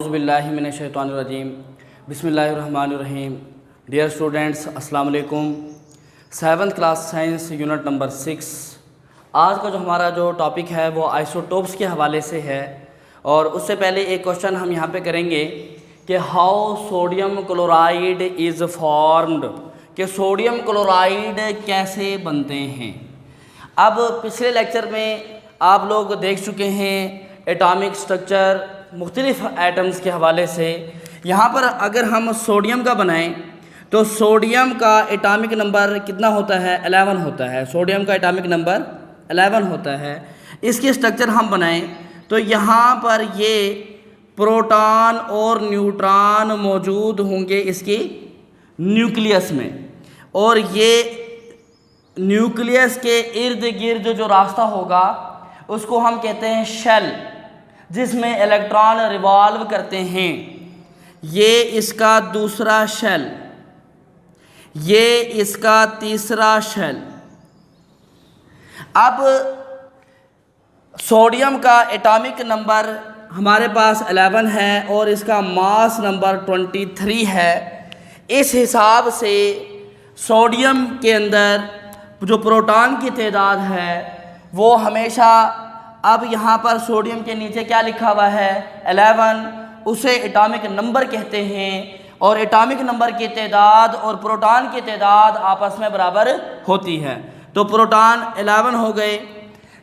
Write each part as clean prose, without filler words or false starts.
औज़ुबिल्लाहिमिनश्शैतानिर्रजीम बिस्मिल्लाहिर्रहमानिर्रहीम। Dear students, अस्सलाम वालेकुम। 7th class science unit number 6। आज का जो टॉपिक है वो आइसोटोप्स के हवाले से है। और उससे पहले एक क्वेश्चन हम यहाँ पे करेंगे कि how sodium chloride is formed, कि सोडियम क्लोराइड कैसे बनते हैं। अब पिछले लेक्चर में आप लोग देख चुके हैं एटॉमिक स्ट्रक्चर मुख्तलिफ़ एटम्स के हवाले से। यहाँ पर अगर हम सोडियम का बनाएं तो सोडियम का एटॉमिक नंबर कितना होता है? 11 होता है। सोडियम का एटॉमिक नंबर 11 होता है। इसकी स्ट्रक्चर हम बनाएं तो यहाँ पर ये प्रोटॉन और न्यूट्रॉन मौजूद होंगे इसकी न्यूक्लियस में, और ये न्यूक्लियस के इर्द गिर्द जो रास्ता होगा उसको हम कहते हैं शेल, जिसमें इलेक्ट्रॉन रिवॉल्व करते हैं। ये इसका दूसरा शेल, ये इसका तीसरा शेल। अब सोडियम का एटॉमिक नंबर हमारे पास 11 है और इसका मास नंबर 23 है। इस हिसाब से सोडियम के अंदर जो प्रोटॉन की तादाद है वो हमेशा, अब यहाँ पर सोडियम के नीचे क्या लिखा हुआ है? 11, उसे एटॉमिक नंबर कहते हैं। और एटॉमिक नंबर की तादाद और प्रोटॉन की तादाद आपस में बराबर होती है। तो प्रोटॉन 11 हो गए।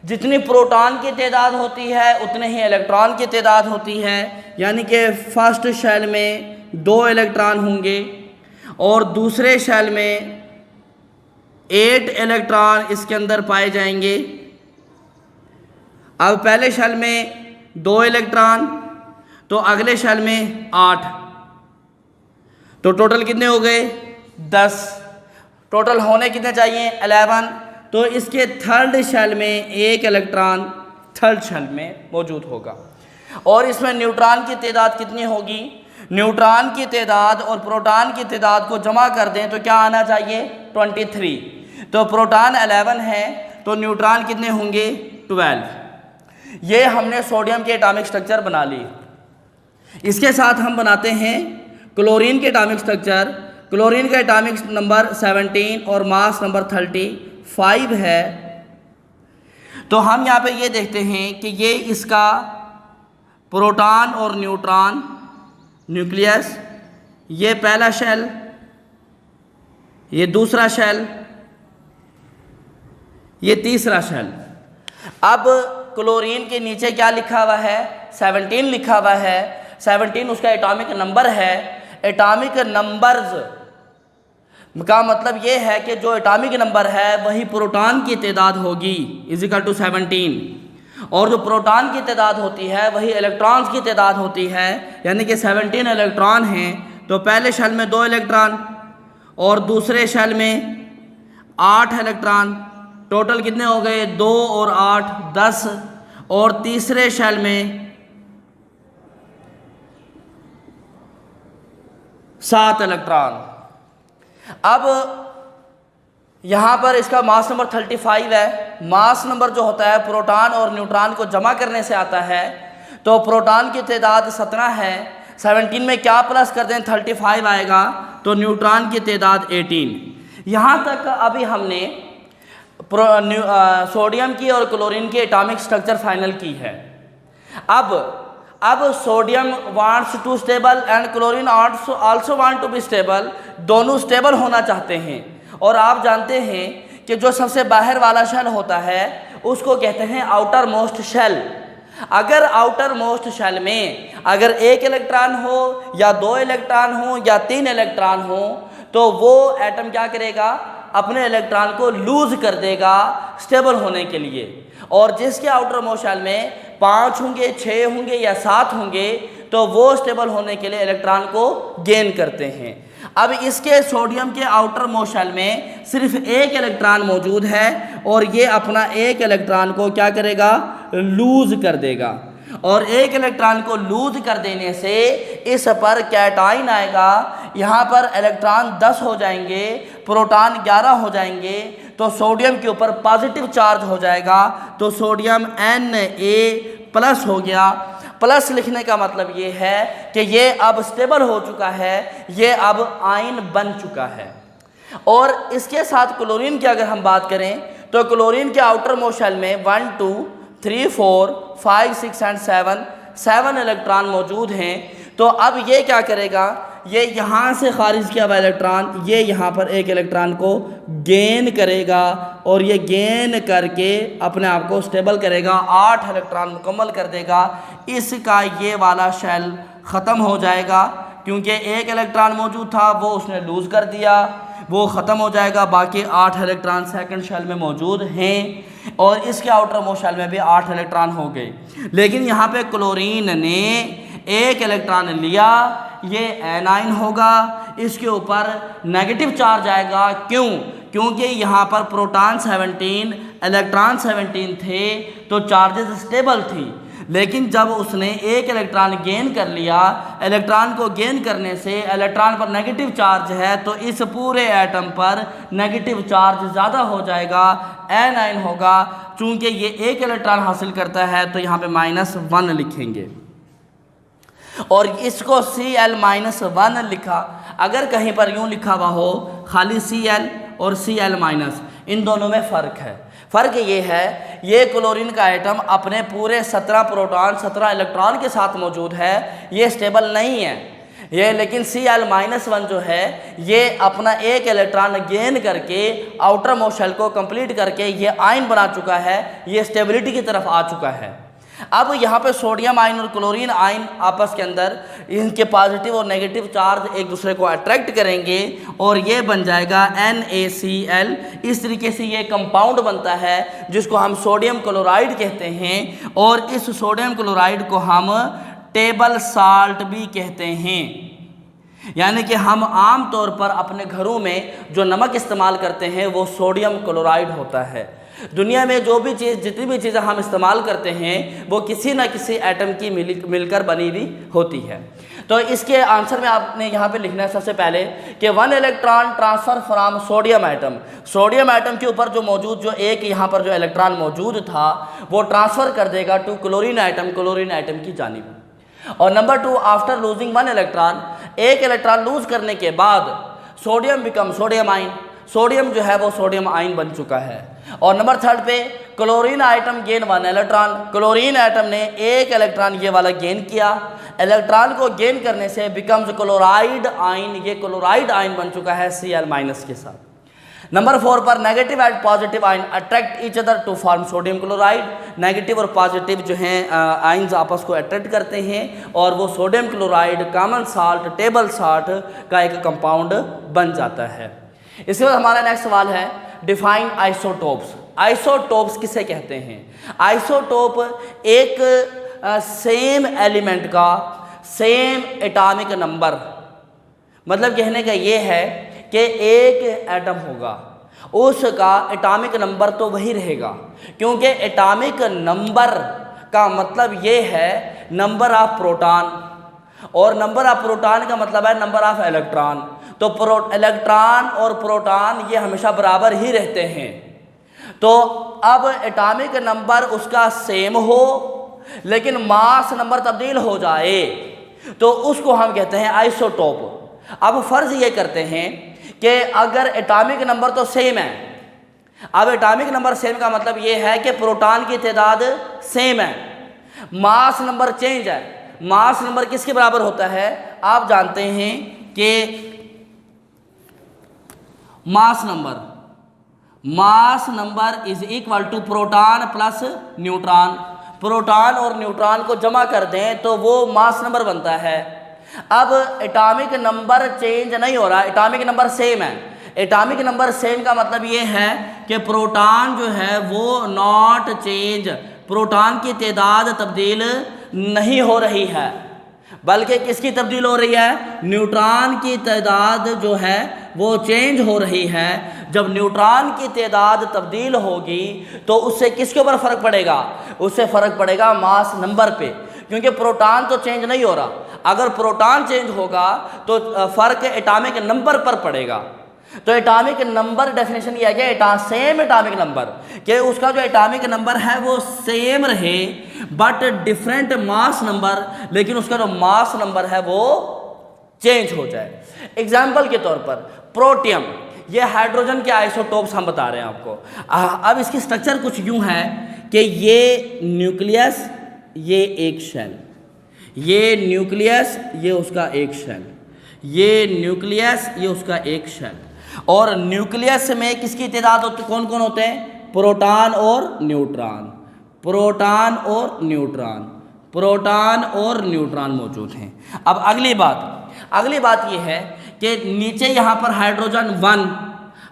जितनी प्रोटॉन की तादाद होती है उतने ही इलेक्ट्रॉन की तादाद होती है, यानी कि फर्स्ट शेल में 2 इलेक्ट्रॉन होंगे और दूसरे शेल में 8 इलेक्ट्रॉन इसके अंदर पाए जाएंगे। अब पहले शेल में 2 इलेक्ट्रॉन तो अगले शेल में 8, तो टोटल कितने हो गए? 10। टोटल होने कितने चाहिए? 11। तो इसके थर्ड शेल में 1 इलेक्ट्रॉन थर्ड शेल में मौजूद होगा। और इसमें न्यूट्रॉन की तादाद कितनी होगी? न्यूट्रॉन की तादाद और प्रोटॉन की तादाद को जमा कर दें तो क्या आना चाहिए? 23। तो प्रोटॉन 11 है तो न्यूट्रॉन कितने होंगे? 12। ये हमने सोडियम के एटॉमिक स्ट्रक्चर बना ली। इसके साथ हम बनाते हैं क्लोरीन के एटॉमिक स्ट्रक्चर। क्लोरीन का एटॉमिक नंबर 17 और मास नंबर 35 है। तो हम यहाँ पे ये देखते हैं कि ये इसका प्रोटॉन और न्यूट्रॉन न्यूक्लियस, ये पहला शेल, ये दूसरा शेल, ये तीसरा शेल। अब क्लोरीन के नीचे क्या लिखा हुआ है? 17 लिखा हुआ है। 17 उसका एटॉमिक नंबर है। एटॉमिक नंबर्स का मतलब ये है कि जो एटॉमिक नंबर है वही प्रोटॉन की तादाद होगी इजिकल टू 17, और जो प्रोटॉन की तादाद होती है वही इलेक्ट्रॉन्स की तादाद होती है, यानी कि 17 इलेक्ट्रॉन हैं। तो पहले शेल में 2 इलेक्ट्रॉन और दूसरे शेल में 8 इलेक्ट्रॉन। टोटल कितने हो गए? 2 और 8 10। और तीसरे शेल में 7 इलेक्ट्रॉन। अब यहाँ पर इसका मास नंबर 35 है। मास नंबर जो होता है प्रोटॉन और न्यूट्रॉन को जमा करने से आता है। तो प्रोटॉन की तादाद 17 है, 17 में क्या प्लस कर दें? 35 आएगा। तो न्यूट्रॉन की तादाद 18। यहाँ तक अभी हमने सोडियम की और क्लोरीन की एटॉमिक स्ट्रक्चर फाइनल की है। अब sodium wants to stable and chlorine also want to be stable. दोनों स्टेबल होना चाहते हैं। और आप जानते हैं कि जो सबसे बाहर वाला शेल होता है उसको कहते हैं आउटर मोस्ट शेल। अगर आउटर मोस्ट शेल में अगर 1 इलेक्ट्रॉन हो या 2 इलेक्ट्रॉन हो या 3 इलेक्ट्रॉन हो तो वो एटम क्या करेगा? अपने इलेक्ट्रॉन को लूज कर देगा स्टेबल होने के लिए। और जिसके आउटर मोस्ट शेल में 5 होंगे, 6 होंगे या 7 होंगे तो वो स्टेबल होने के लिए इलेक्ट्रॉन को गेन करते हैं। अब इसके सोडियम के आउटर मोस्ट शेल में सिर्फ 1 इलेक्ट्रॉन मौजूद है और ये अपना 1 इलेक्ट्रॉन को क्या करेगा? लूज कर देगा। और 1 इलेक्ट्रॉन को लूज कर देने से इस पर कैटाइन आएगा। यहाँ पर इलेक्ट्रॉन 10 हो जाएंगे, प्रोटॉन 11 हो जाएंगे। तो सोडियम के ऊपर पॉजिटिव चार्ज हो जाएगा। तो सोडियम Na+ हो गया। प्लस लिखने का मतलब ये है कि ये अब स्टेबल हो चुका है, ये अब आयन बन चुका है। और इसके साथ क्लोरीन की अगर हम बात करें तो क्लोरीन के आउटर मोस्ट शेल में 1 2 3 4 5 6 एंड 7 इलेक्ट्रॉन मौजूद हैं। तो अब ये क्या करेगा, ये यहाँ से खारिज किया हुआ इलेक्ट्रॉन ये यहाँ पर एक इलेक्ट्रॉन को गेन करेगा और ये गेन करके अपने आप को स्टेबल करेगा, 8 इलेक्ट्रॉन मुकम्मल कर देगा। इसका ये वाला शेल ख़त्म हो जाएगा क्योंकि एक इलेक्ट्रॉन मौजूद था वो उसने लूज़ कर दिया, वो ख़त्म हो जाएगा। बाकी 8 इलेक्ट्रॉन सेकंड शेल में मौजूद हैं और इसके आउटर मोस्ट शेल में भी 8 इलेक्ट्रॉन हो गए। लेकिन यहाँ पे क्लोरीन ने एक इलेक्ट्रॉन लिया, ये एनाइन होगा, इसके ऊपर नेगेटिव चार्ज आएगा। क्यों? क्योंकि यहाँ पर प्रोटॉन 17 इलेक्ट्रॉन 17 थे तो चार्जेस स्टेबल थी। लेकिन जब उसने एक इलेक्ट्रॉन गेन कर लिया, इलेक्ट्रॉन को गेन करने से इलेक्ट्रॉन पर नेगेटिव चार्ज है तो इस पूरे एटम पर नेगेटिव चार्ज ज़्यादा हो जाएगा, एनाइन होगा। चूँकि ये एक इलेक्ट्रॉन हासिल करता है तो यहाँ पे -1 लिखेंगे और इसको Cl-1 लिखा। अगर कहीं पर यूँ लिखा हुआ हो खाली Cl और Cl-, इन दोनों में फ़र्क है। फ़र्क ये है, ये क्लोरीन का आइटम अपने पूरे 17 प्रोटॉन 17 इलेक्ट्रॉन के साथ मौजूद है, ये स्टेबल नहीं है ये। लेकिन Cl-1 जो है ये अपना एक इलेक्ट्रॉन गेन करके आउटर मोस्ट शेल को कंप्लीट करके ये आयन बना चुका है, ये स्टेबिलिटी की तरफ आ चुका है। अब यहाँ पे सोडियम आयन और क्लोरीन आयन आपस के अंदर इनके पॉजिटिव और नेगेटिव चार्ज एक दूसरे को अट्रैक्ट करेंगे और ये बन जाएगा NaCl। इस तरीके से ये कंपाउंड बनता है जिसको हम सोडियम क्लोराइड कहते हैं और इस सोडियम क्लोराइड को हम टेबल साल्ट भी कहते हैं। यानी कि हम आम तौर पर अपने घरों में जो नमक इस्तेमाल करते हैं वो सोडियम क्लोराइड होता है। दुनिया में जो भी चीज़ जितनी भी चीज़ें हम इस्तेमाल करते हैं वो किसी न किसी एटम की मिलकर बनी हुई होती है। तो इसके आंसर में आपने यहाँ पे लिखना है सबसे पहले कि 1 electron transfer from sodium atom. Sodium atom के ऊपर जो एक यहाँ पर जो इलेक्ट्रॉन मौजूद था वो ट्रांसफ़र कर देगा टू क्लोरीन एटम की जानिब। और नंबर 2, आफ्टर लूजिंग 1 इलेक्ट्रॉन, एक इलेक्ट्रॉन लूज करने के बाद सोडियम बिकम सोडियम आइन, सोडियम जो है वो सोडियम आइन बन चुका है। और नंबर 3 पे chlorine item gain 1 electron, chlorine item ने एक इलेक्ट्रॉन ये वाला गेन किया, इलेक्ट्रॉन को गेन करने से बिकम्स क्लोराइड आइन, ये क्लोराइड आइन बन चुका है Cl- के साथ। नंबर 4 पर negative and positive ion attract each other to form sodium chloride. Negative और पॉजिटिव जो हैं आइन्स आपस को अट्रैक्ट करते हैं और वो sodium chloride common salt table salt का एक कंपाउंड बन जाता है। इसके बाद हमारा नेक्स्ट सवाल है डिफाइन आइसोटोप्स। आइसोटोप्स किसे कहते हैं? आइसोटोप एक सेम एलिमेंट का सेम एटॉमिक नंबर, मतलब कहने का ये है कि एक एटम होगा उसका एटॉमिक नंबर तो वही रहेगा, क्योंकि एटॉमिक नंबर का मतलब ये है नंबर ऑफ प्रोटॉन और नंबर ऑफ प्रोटॉन का मतलब है नंबर ऑफ इलेक्ट्रॉन। तो इलेक्ट्रॉन और प्रोटॉन ये हमेशा बराबर ही रहते हैं। तो अब एटॉमिक नंबर उसका सेम हो लेकिन मास नंबर तब्दील हो जाए तो उसको हम कहते हैं आइसोटोप। अब फर्ज ये करते हैं कि अगर एटॉमिक नंबर तो सेम है, अब एटॉमिक नंबर सेम का मतलब ये है कि प्रोटॉन की तादाद सेम है, मास नंबर चेंज है। मास नंबर किसके बराबर होता है? आप जानते हैं कि mass number is equal to proton plus neutron. Proton और न्यूट्रॉन को जमा कर दें तो वो मास नंबर बनता है। अब एटॉमिक नंबर चेंज नहीं हो रहा, एटॉमिक नंबर सेम है। एटॉमिक नंबर सेम का मतलब ये है कि प्रोटॉन जो है वो नॉट चेंज, प्रोटॉन की तादाद तब्दील नहीं हो रही है, बल्कि किसकी तब्दील हो रही है? न्यूट्रॉन की तादाद जो है वो चेंज हो रही है। जब न्यूट्रॉन की तादाद तब्दील होगी तो उससे किसके ऊपर फ़र्क पड़ेगा? उससे फ़र्क पड़ेगा मास नंबर पे, क्योंकि प्रोटॉन तो चेंज नहीं हो रहा। अगर प्रोटॉन चेंज होगा तो फ़र्क एटॉमिक नंबर पर पड़ेगा। तो एटॉमिक नंबर डेफिनेशन ये है कि सेम एटॉमिक नंबर, कि उसका जो एटॉमिक नंबर है वो सेम रहे बट डिफरेंट मास नंबर, लेकिन उसका जो मास नंबर है वो चेंज हो जाए। एग्जाम्पल के तौर पर प्रोटियम, ये हाइड्रोजन के आइसोटोप्स हम बता रहे हैं आपको। अब इसकी स्ट्रक्चर कुछ यूं है कि ये न्यूक्लियस, ये एक शेल, ये न्यूक्लियस, ये उसका एक शेल, ये न्यूक्लियस, ये उसका एक शेल। और न्यूक्लियस में किसकी तादाद होती, कौन कौन होते हैं? प्रोटॉन और न्यूट्रॉन, प्रोटॉन और न्यूट्रॉन, प्रोटॉन और न्यूट्रॉन मौजूद हैं। अब अगली बात ये है कि नीचे यहाँ पर हाइड्रोजन 1,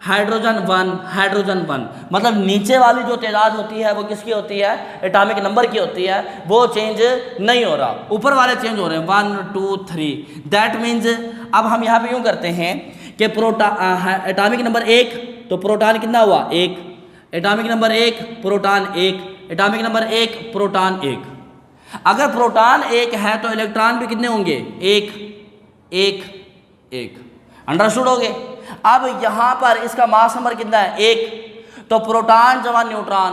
हाइड्रोजन 1, हाइड्रोजन 1, मतलब नीचे वाली जो तादाद होती है वो किसकी होती है? एटॉमिक नंबर की होती है, वो चेंज नहीं हो रहा, ऊपर वाले चेंज हो रहे हैं 1 2 3। दैट मीन्स अब हम यहाँ पे यूँ करते हैं कि एटॉमिक नंबर 1, तो प्रोटॉन कितना हुआ? 1, atomic number 1 proton 1, atomic number 1 proton 1। अगर प्रोटॉन 1 है तो इलेक्ट्रॉन भी कितने होंगे? 1 1 1। अंडरस्टूड हो गए? अब यहाँ पर इसका मास नंबर कितना है? 1। तो प्रोटॉन जमा न्यूट्रॉन,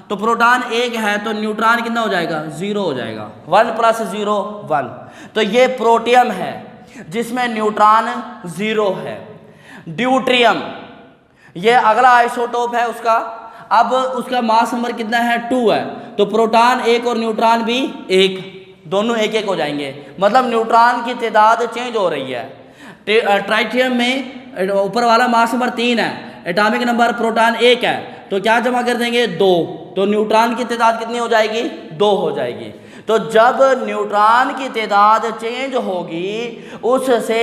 तो प्रोटॉन 1 है तो न्यूट्रॉन कितना हो जाएगा? 0 हो जाएगा। 1 + 0 1। तो ये प्रोटियम है जिसमें न्यूट्रॉन 0 है। ड्यूट्रियम, ये अगला आइसोटोप है उसका। अब उसका मास नंबर कितना है? 2 है, तो प्रोटॉन 1 और न्यूट्रॉन भी 1, दोनों 1 1 हो जाएंगे, मतलब न्यूट्रॉन की तादाद चेंज हो रही है। ट्राइटियम में ऊपर वाला मास नंबर 3 है, एटॉमिक नंबर प्रोटॉन 1 है, तो क्या जमा कर देंगे? 2, तो न्यूट्रॉन की तादाद कितनी हो जाएगी? 2 हो जाएगी। तो जब न्यूट्रॉन की तादाद चेंज होगी उससे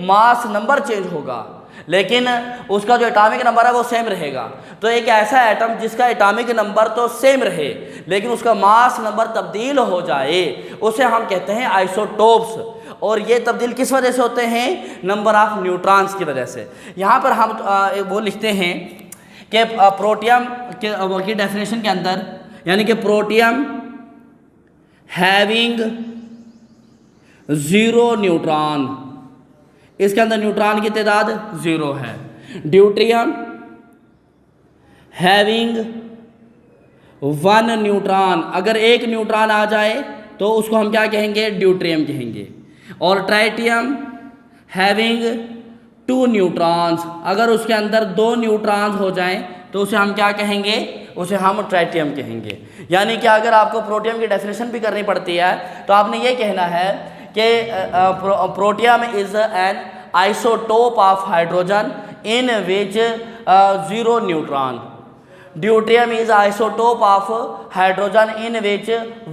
मास नंबर चेंज होगा, लेकिन उसका जो एटॉमिक नंबर है वो सेम रहेगा। तो एक ऐसा एटम जिसका एटॉमिक नंबर तो सेम रहे लेकिन उसका मास नंबर तब्दील हो जाए उसे हम कहते हैं आइसोटोप्स। और ये तब्दील किस वजह से होते हैं? नंबर ऑफ न्यूट्रॉन्स की वजह से। यहाँ पर हम वो लिखते हैं कि प्रोटियम की डेफिनेशन के अंदर, यानी कि प्रोटियम हैविंग 0 न्यूट्रॉन, इसके अंदर न्यूट्रॉन की तादाद 0 है। ड्यूट्रियम हैविंग 1 न्यूट्रॉन, अगर 1 न्यूट्रॉन आ जाए तो उसको हम क्या कहेंगे? ड्यूट्रियम कहेंगे। और ट्राइटियम हैविंग 2 न्यूट्रॉन्स, अगर उसके अंदर 2 न्यूट्रॉन्स हो जाएं तो उसे हम क्या कहेंगे? उसे हम ट्राइटियम कहेंगे। यानी कि अगर आपको प्रोटियम की डेफिनेशन भी करनी पड़ती है तो आपने ये कहना है कि protium is an isotope of hydrogen in which 0 neutron. Deuterium is isotope of hydrogen in which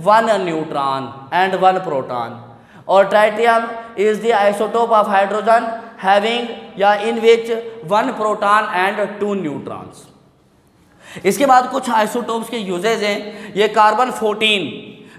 1 neutron and 1 proton. और tritium is the isotope of hydrogen having या in which 1 proton and 2 neutrons. इसके बाद कुछ isotopes के usage हैं। ये carbon 14,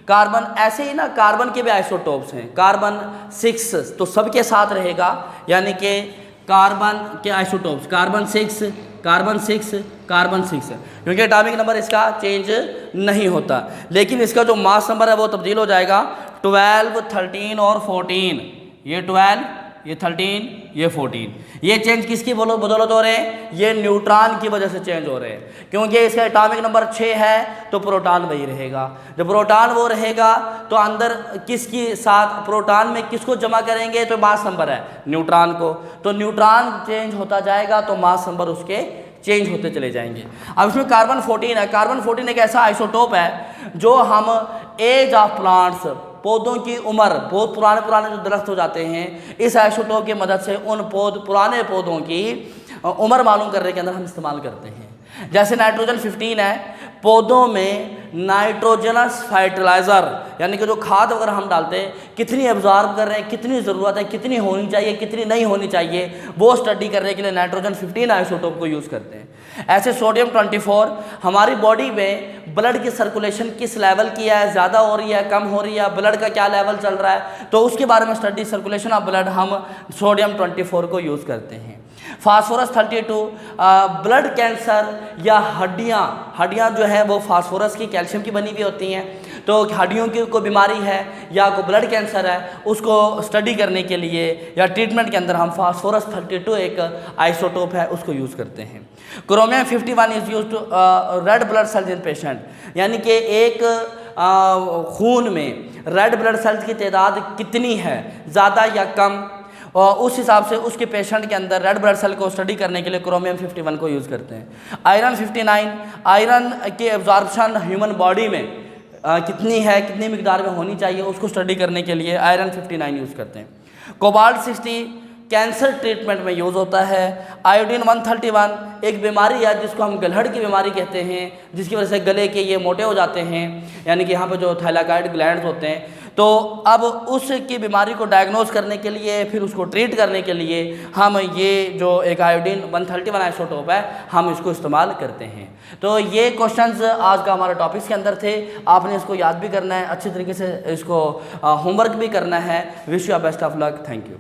carbon ऐसे ही ना, कार्बन के भी आइसोटोप्स हैं। कार्बन 6 तो सबके साथ रहेगा, यानी कि कार्बन के आइसोटोप्स कार्बन 6, कार्बन 6, कार्बन 6, क्योंकि एटॉमिक नंबर इसका चेंज नहीं होता, लेकिन इसका जो मास नंबर है वो तब्दील हो जाएगा। 12, 13 और 14, ये 12, ये 13, ये 14, ये चेंज किसकी बदौलत हो रहे हैं? ये न्यूट्रॉन की वजह से चेंज हो रहे हैं, क्योंकि इसका एटॉमिक नंबर 6 है तो प्रोटॉन वही रहेगा। जब प्रोटॉन वो रहेगा तो अंदर किसकी साथ, प्रोटॉन में किसको जमा करेंगे? तो मास नंबर है न्यूट्रॉन को, तो न्यूट्रॉन चेंज होता जाएगा तो मास नंबर उसके चेंज होते चले जाएंगे। अब इसमें कार्बन 14 है। कार्बन 14 एक ऐसा आइसोटोप है जो हम एज ऑफ प्लांट्स, पौधों की उम्र, बहुत पुराने जो दरख्त हो जाते हैं, इस आइसोटोप की मदद से उन पुराने पौधों की उम्र मालूम करने के अंदर हम इस्तेमाल करते हैं। जैसे नाइट्रोजन 15 है, पौधों में नाइट्रोजनस फर्टिलाइज़र यानी कि जो खाद वगैरह हम डालते हैं कितनी एब्जॉर्ब कर रहे हैं, कितनी ज़रूरत है, कितनी होनी चाहिए, कितनी नहीं होनी चाहिए, वो स्टडी करने के लिए नाइट्रोजन 15 आइसोटोप को यूज़ करते हैं। ऐसे सोडियम 24 हमारी बॉडी में ब्लड की सर्कुलेशन किस लेवल की है, ज़्यादा हो रही है, कम हो रही है, ब्लड का क्या लेवल चल रहा है, तो उसके बारे में स्टडी, सर्कुलेशन ऑफ ब्लड, हम सोडियम 24 को यूज़ करते हैं। फास्फोरस 32 ब्लड कैंसर या हड्डियाँ जो है वो फास्फोरस की, कैल्शियम की बनी हुई होती हैं, तो हड्डियों की कोई बीमारी है या कोई ब्लड कैंसर है उसको स्टडी करने के लिए या ट्रीटमेंट के अंदर हम फास्फोरस 32 एक आइसोटोप है उसको यूज़ करते हैं। Chromium 51 is use to red blood cells in patient, यानी कि एक खून में रेड ब्लड सेल्स की तादाद कितनी है, ज़्यादा या कम, और उस हिसाब से उसके पेशेंट के अंदर रेड ब्लड सेल को स्टडी करने के लिए क्रोमियम 51 को यूज़ करते हैं। आयरन 59, आयरन की एब्जॉर्प्शन ह्यूमन बॉडी में कितनी है, कितनी मिकदार में होनी चाहिए, उसको स्टडी करने के लिए आयरन 59 यूज़ करते हैं। कोबाल्ट 60 कैंसर ट्रीटमेंट में यूज़ होता है। आयोडीन 131 एक बीमारी है जिसको हम गलहड़ की बीमारी कहते हैं, जिसकी वजह से गले के ये मोटे हो जाते हैं, यानी कि यहाँ पे जो थाइलाकाइड ग्लैंड्स होते हैं। तो अब उसकी बीमारी को डायग्नोज करने के लिए, फिर उसको ट्रीट करने के लिए हम ये जो एक आयोडीन 131 आइसोटोप है, हम इसको इस्तेमाल करते हैं। तो ये क्वेश्चंस आज का हमारा टॉपिक्स के अंदर थे। आपने इसको याद भी करना है, अच्छी तरीके से इसको होमवर्क भी करना है। Wish you best of luck. Thank you.